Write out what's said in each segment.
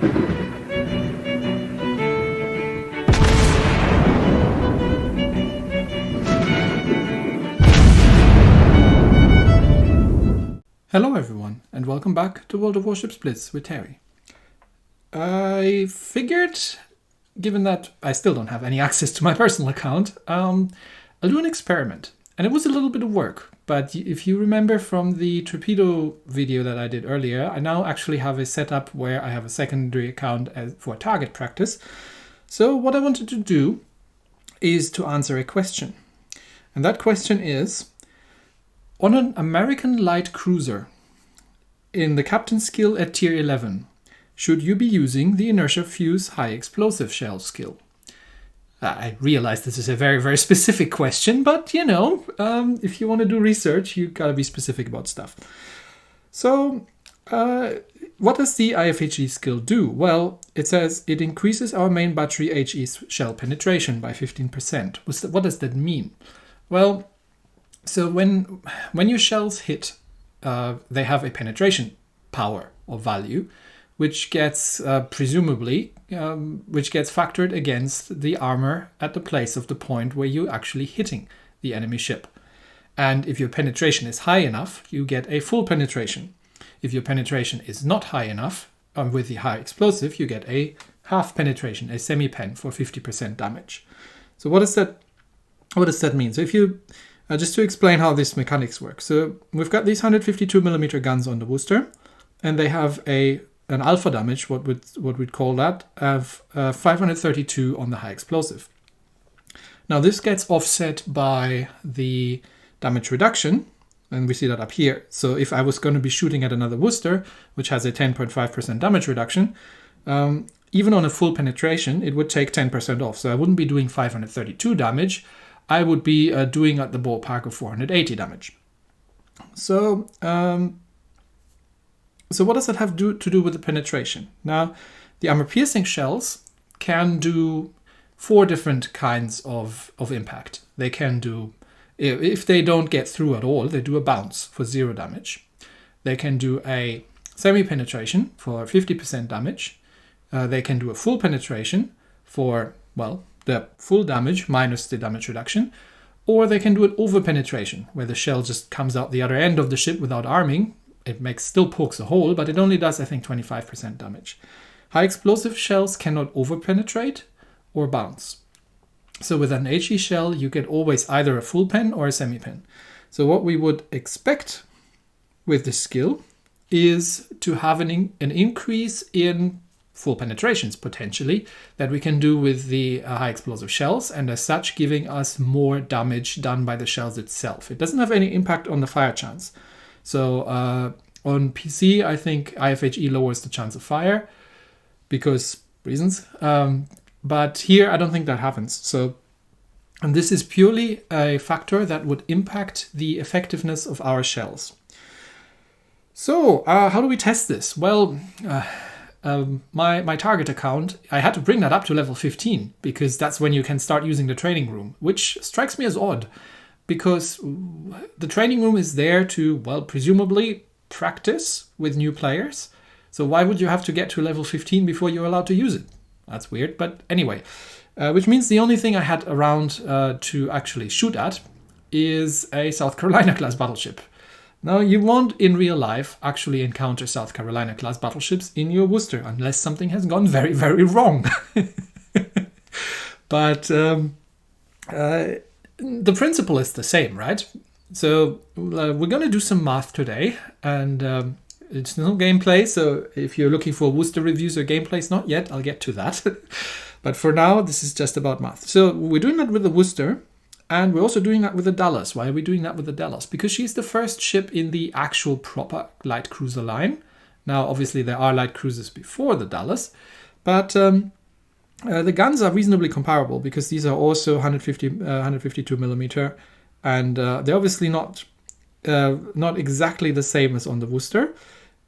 Hello everyone, and welcome back to World of Warships Blitz with Terry. I figured, given that I still don't have any access to my personal account, I'll do an experiment. And it was a little bit of work, but if you remember from the torpedo video that I did earlier, I now actually have a setup where I have a secondary account for target practice. So what I wanted to do is to answer a question. And that question is, on an American light cruiser, in the captain skill at tier 11, should you be using the inertia fuse high explosive shell skill? I realize this is a very, very specific question, but you know, if you want to do research, you gotta be specific about stuff. So, what does the IFHE skill do? Well, it says it increases our main battery HE shell penetration by 15%. What does that mean? Well, so when your shells hit, they have a penetration power or value, which gets presumably which gets factored against the armor at the place of the point where you're actually hitting the enemy ship. And if your penetration is high enough, you get a full penetration. If your penetration is not high enough, with the high explosive, you get a half penetration, a semi-pen for 50% damage. So what does that mean? So if you just to explain how this mechanics works. So we've got these 152mm guns on the Worcester, and they have an alpha damage, what we'd call that, of 532 on the high explosive. Now this gets offset by the damage reduction, and we see that up here. So if I was going to be shooting at another Worcester, which has a 10.5% damage reduction, even on a full penetration, it would take 10% off. So I wouldn't be doing 532 damage. I would be doing at the ballpark of 480 damage. So, so what does that have to do with the penetration? Now, the armor-piercing shells can do 4 different kinds of impact. They can do, if they don't get through at all, they do a bounce for 0 damage. They can do a semi-penetration for 50% damage. They can do a full penetration for, well, the full damage minus the damage reduction, or they can do an over penetration where the shell just comes out the other end of the ship without arming. It still pokes a hole, but it only does, I think, 25% damage. High explosive shells cannot over penetrate or bounce. So with an HE shell, you get always either a full pen or a semi pen. So what we would expect with this skill is to have an increase in full penetrations, potentially, that we can do with the high explosive shells, and as such giving us more damage done by the shells itself. It doesn't have any impact on the fire chance. So on PC, I think IFHE lowers the chance of fire because reasons. But here, I don't think that happens. So, and this is purely a factor that would impact the effectiveness of our shells. So how do we test this? Well, my target account, I had to bring that up to level 15 because that's when you can start using the training room, which strikes me as odd because the training room is there to, well, presumably practice with new players. So why would you have to get to level 15 before you're allowed to use it? That's weird, but anyway, which means the only thing I had around to actually shoot at is a South Carolina class battleship. Now, you won't in real life actually encounter South Carolina class battleships in your Worcester unless something has gone very, very wrong. But the principle is the same, right? So we're going to do some math today, and it's no gameplay. So if you're looking for Worcester reviews or gameplays, not yet, I'll get to that. But for now, this is just about math. So we're doing that with the Worcester. And we're also doing that with the Dallas. Why are we doing that with the Dallas? Because she's the first ship in the actual proper light cruiser line. Now, obviously, there are light cruisers before the Dallas, but the guns are reasonably comparable because these are also 152 millimeter, and they're obviously not exactly the same as on the Worcester.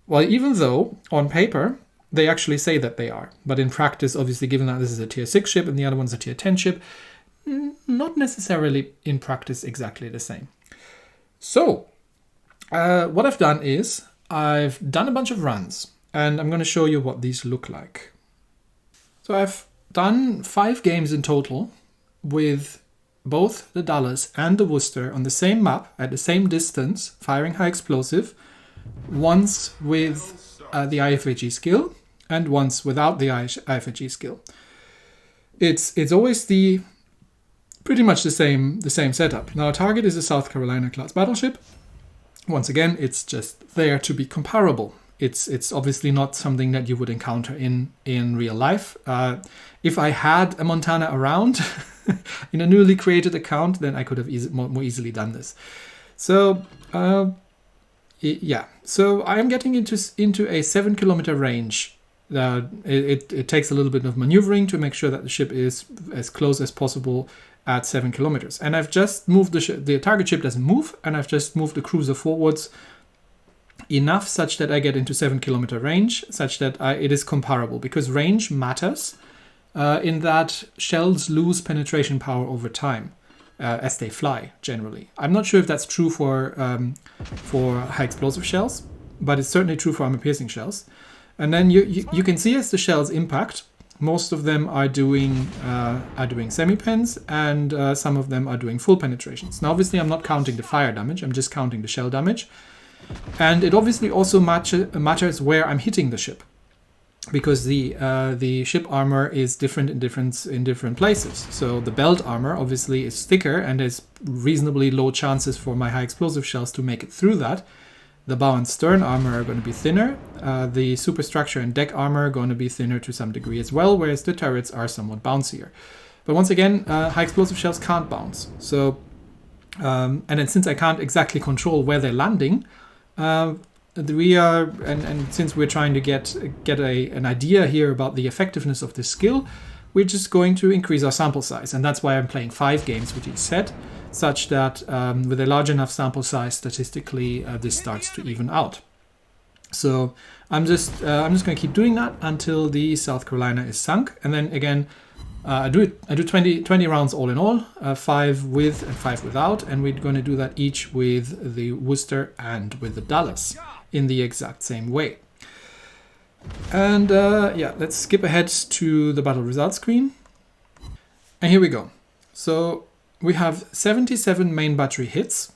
Well, even though on paper they actually say that they are, but in practice, obviously, given that this is a tier 6 ship and the other one's a tier 10 ship, not necessarily in practice exactly the same. So what I've done is I've done a bunch of runs and I'm going to show you what these look like. So I've done 5 games in total with both the Dallas and the Worcester on the same map at the same distance, firing high explosive, once with the IFHE skill and once without the IFHE skill. It's always pretty much the same setup. Now, our target is a South Carolina class battleship. Once again, it's just there to be comparable. It's obviously not something that you would encounter in real life. If I had a Montana around in a newly created account, then I could have more easily done this. So yeah, so I am getting into a 7-kilometer range. It takes a little bit of maneuvering to make sure that the ship is as close as possible at 7 kilometers. And I've just moved the target ship doesn't move, and I've just moved the cruiser forwards enough such that I get into 7-kilometer range, such that it is comparable, because range matters in that shells lose penetration power over time as they fly, generally. I'm not sure if that's true for high explosive shells, but it's certainly true for armor-piercing shells. And then you can see as the shells impact, most of them are doing semi-pens, and some of them are doing full penetrations. Now, obviously, I'm not counting the fire damage, I'm just counting the shell damage. And it obviously also matters where I'm hitting the ship, because the ship armor is different in different places. So the belt armor obviously is thicker, and there's reasonably low chances for my high explosive shells to make it through that. The bow and stern armor are going to be thinner. The superstructure and deck armor are going to be thinner to some degree as well, whereas the turrets are somewhat bouncier. But once again, high explosive shells can't bounce. So, and then since I can't exactly control where they're landing, we are, and since we're trying to get an idea here about the effectiveness of this skill, we're just going to increase our sample size. And that's why I'm playing 5 games with each set, such that with a large enough sample size, statistically, this starts to even out. So I'm just going to keep doing that until the South Carolina is sunk, and then again I do 20 rounds all in all, 5 with and 5 without, and we're going to do that each with the Worcester and with the Dallas in the exact same way. And yeah, let's skip ahead to the battle results screen. And here we go. So we have 77 main battery hits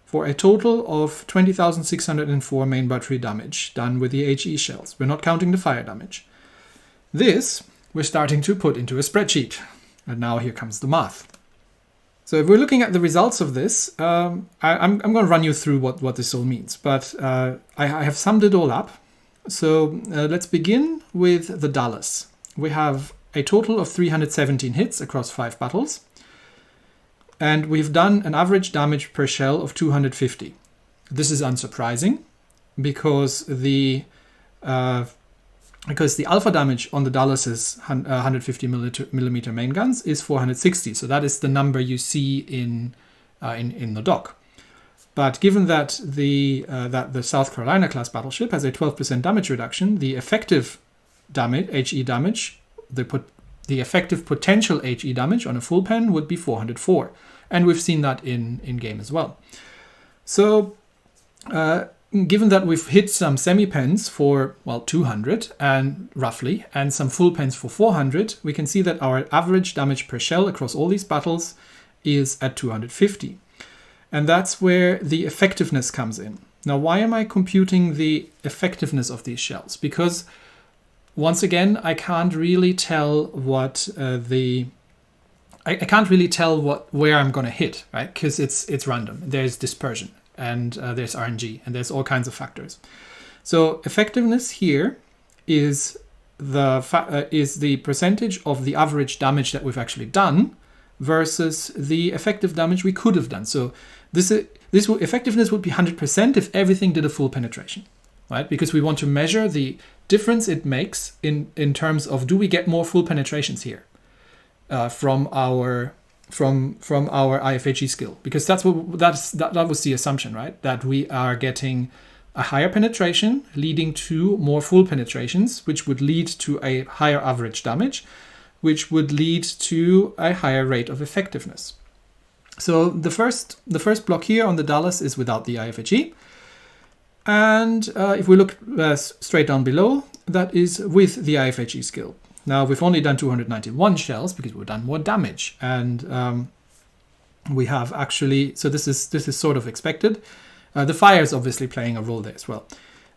for a total of 20,604 main battery damage done with the HE shells. We're not counting the fire damage. This we're starting to put into a spreadsheet. And now here comes the math. So if we're looking at the results of this, I'm going to run you through what this all means. But I have summed it all up. So let's begin with the Dallas. We have a total of 317 hits across 5 battles. And we've done an average damage per shell of 250. This is unsurprising because the alpha damage on the Dallas's 150 millimeter main guns is 460. So that is the number you see in the doc. But given that the South Carolina class battleship has a 12% damage reduction, the effective damage, HE damage, the effective potential HE damage on a full pen would be 404. And we've seen that in game as well. So given that we've hit some semi-pens for, well, 200 and roughly, and some full pens for 400, we can see that our average damage per shell across all these battles is at 250. And that's where the effectiveness comes in. Now, why am I computing the effectiveness of these shells? Because once again, I can't really tell where I'm going to hit, right? Because it's random. There's dispersion, and there's RNG, and there's all kinds of factors. So effectiveness here is the percentage of the average damage that we've actually done versus the effective damage we could have done. So effectiveness would be 100% if everything did a full penetration, right? Because we want to measure the difference it makes in terms of, do we get more full penetrations here from our IFHE skill? Because that was the assumption, right? That we are getting a higher penetration leading to more full penetrations, which would lead to a higher average damage, which would lead to a higher rate of effectiveness. So the first block here on the Dallas is without the IFHE. And if we look straight down below, that is with the IFHE skill. Now, we've only done 291 shells because we've done more damage. And we have actually, so this is sort of expected. The fire is obviously playing a role there as well.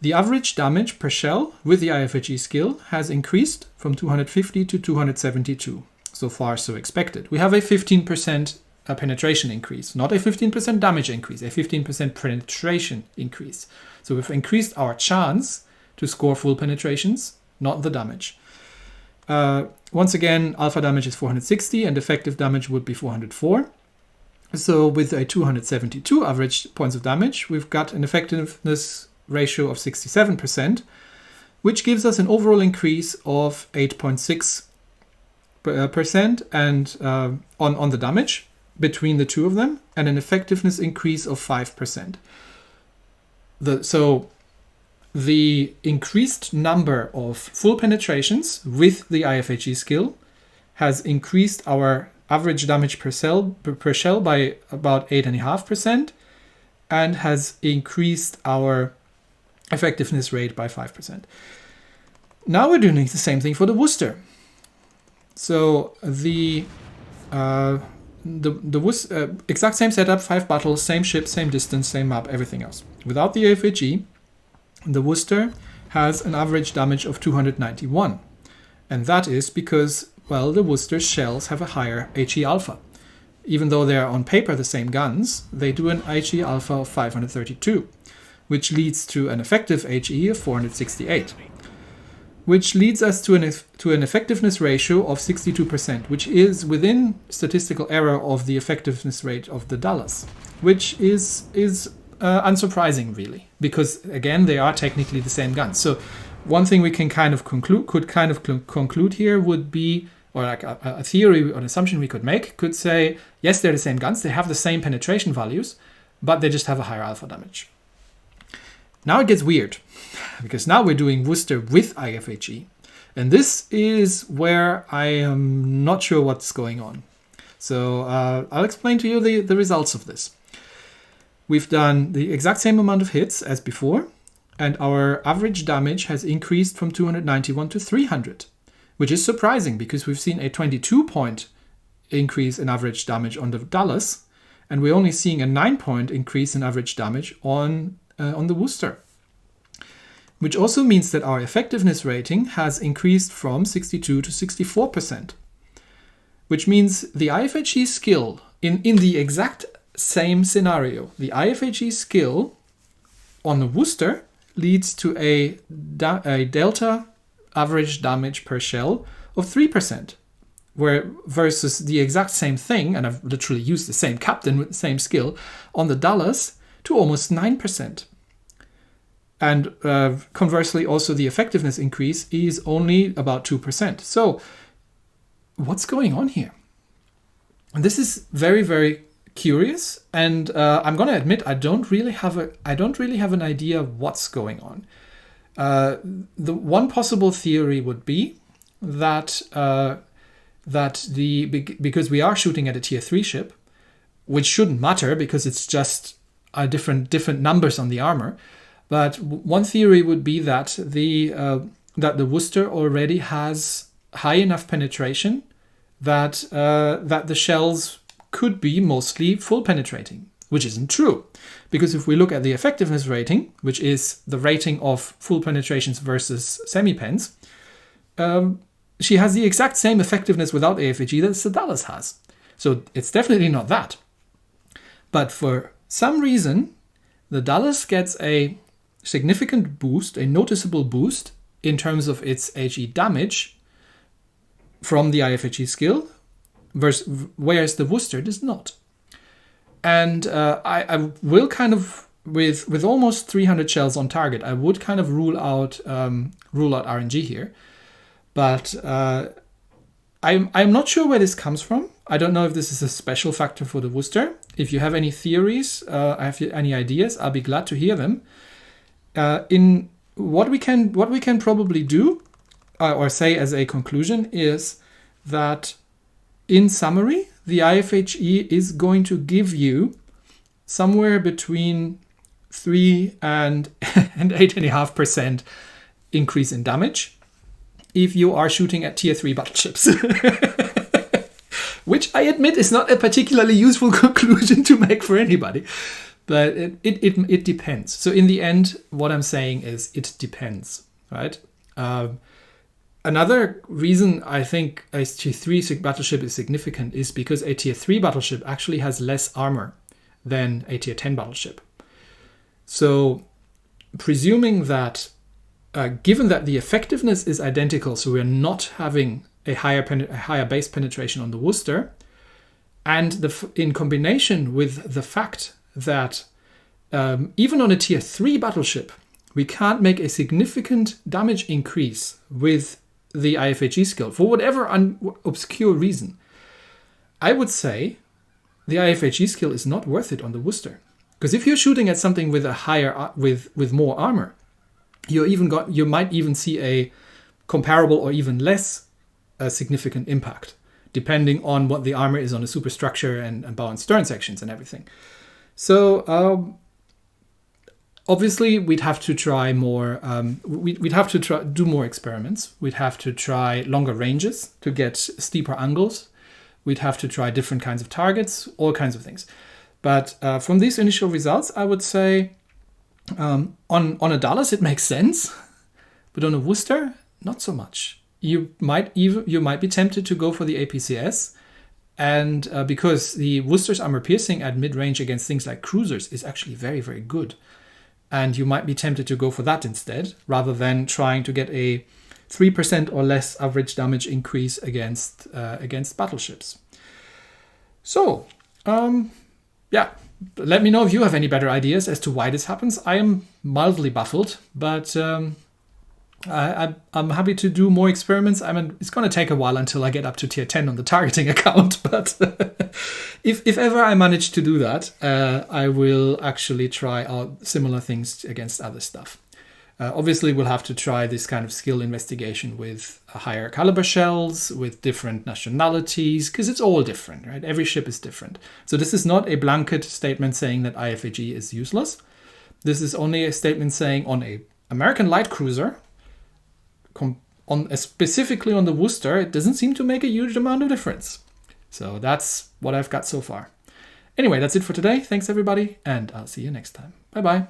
The average damage per shell with the IFHE skill has increased from 250 to 272. So far, so expected. We have a 15% penetration increase, not a 15% damage increase, a 15% penetration increase. So we've increased our chance to score full penetrations, not the damage. Once again, alpha damage is 460 and effective damage would be 404. So with a 272 average points of damage, we've got an effectiveness ratio of 67%, which gives us an overall increase of 8.6% and on the damage between the two of them, and an effectiveness increase of 5%. So the increased number of full penetrations with the IFHE skill has increased our average damage per shell by about 8.5% and has increased our effectiveness rate by 5%. Now we're doing the same thing for the Worcester. So the exact same setup, 5 battles, same ship, same distance, same map, everything else. Without the IFHE, the Worcester has an average damage of 291. And that is because, well, the Worcester's shells have a higher HE alpha. Even though they are on paper the same guns, they do an HE alpha of 532, which leads to an effective HE of 468. Which leads us to an effectiveness ratio of 62%, which is within statistical error of the effectiveness rate of the Dallas, which is unsurprising, really, because again they are technically the same guns. So one thing we can conclude here would be, or like a theory or an assumption we could say, yes, they're the same guns, they have the same penetration values, but they just have a higher alpha damage. Now it gets weird, because now we're doing Worcester with IFHE. And this is where I am not sure what's going on. So I'll explain to you the results of this. We've done the exact same amount of hits as before, and our average damage has increased from 291 to 300, which is surprising because we've seen a 22-point increase in average damage on the Dallas, and we're only seeing a 9-point increase in average damage on the Worcester. Which also means that our effectiveness rating has increased from 62 to 64%. Which means the IFHE skill, in the exact same scenario, the IFHE skill on the Worcester leads to a delta average damage per shell of 3%. Where versus the exact same thing, and I've literally used the same captain with the same skill, on the Dallas to almost 9%. And conversely, also the effectiveness increase is only about 2%. So what's going on here? And this is very, very curious. And I'm going to admit, I don't really have an idea what's going on. The one possible theory would be that because we are shooting at a tier 3 ship, which shouldn't matter because it's just different numbers on the armor. But one theory would be that the Worcester already has high enough penetration that the shells could be mostly full penetrating, which isn't true. Because if we look at the effectiveness rating, which is the rating of full penetrations versus semi-pens, she has the exact same effectiveness without IFHE that the Dallas has. So it's definitely not that. But for some reason, the Dallas gets a significant boost, a noticeable boost in terms of its HE damage from the IFHE skill, whereas the Worcester does not. And I will kind of, with almost 300 shells on target, I would kind of rule out RNG here. But I'm not sure where this comes from. I don't know if this is a special factor for the Worcester. If you have any theories, any ideas, I'll be glad to hear them. In what we can probably do, or say as a conclusion, is that in summary, the IFHE is going to give you somewhere between 3 and 8.5% increase in damage if you are shooting at tier 3 battleships. Which I admit is not a particularly useful conclusion to make for anybody. But it depends. So in the end, what I'm saying is it depends, right? Another reason I think a tier 3 battleship is significant is because a tier 3 battleship actually has less armor than a tier 10 battleship. So presuming that, given that the effectiveness is identical, so we're not having a higher base penetration on the Worcester, and in combination with the fact that even on a tier 3 battleship, we can't make a significant damage increase with the IFHE skill for whatever obscure reason, I would say the IFHE skill is not worth it on the Worcester. Because if you're shooting at something with a higher with more armor, you might even see a comparable or even less significant impact, depending on what the armor is on the superstructure and bow and stern sections and everything. So obviously we'd have to try more. We'd have to do more experiments. We'd have to try longer ranges to get steeper angles. We'd have to try different kinds of targets, all kinds of things. But from these initial results, I would say on a Dallas it makes sense, but on a Worcester, not so much. You might be tempted to go for the APCS, and because the Worcester's armor piercing at mid-range against things like cruisers is actually very, very good, and you might be tempted to go for that instead, rather than trying to get a 3% or less average damage increase against battleships. So, yeah, let me know if you have any better ideas as to why this happens. I am mildly baffled, but I'm happy to do more experiments. I mean, it's going to take a while until I get up to tier 10 on the targeting account, but if ever I manage to do that, I will actually try out similar things against other stuff. Obviously, we'll have to try this kind of skill investigation with higher caliber shells, with different nationalities, because it's all different, right? Every ship is different. So this is not a blanket statement saying that IFHE is useless. This is only a statement saying on a American light cruiser, specifically on the Worcester, it doesn't seem to make a huge amount of difference. So that's what I've got so far. Anyway, that's it for today. Thanks, everybody, and I'll see you next time. Bye-bye.